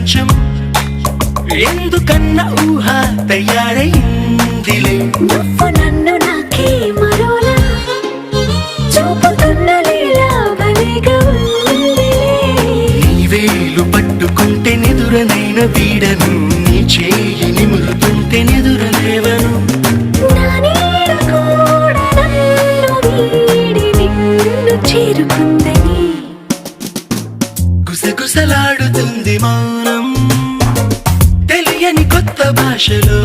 కొంచెం ఎందుకన్న ఊహ తయారైందిలే నువ్వు నన్ను నాకే మరోలా చూపుతున్న లీలా భలేగా ఉందిలే నీ వేలు పట్టుకుంటే నిదురనైన వీడను నీ చేయి నిమురుతుంటే నిదురలేవను నా నీడ కూడా నన్ను వీడి నిన్ను చేరుకుందని గుసగుసలాడుతుంది మౌనం తెలియని కొత్త భాషలో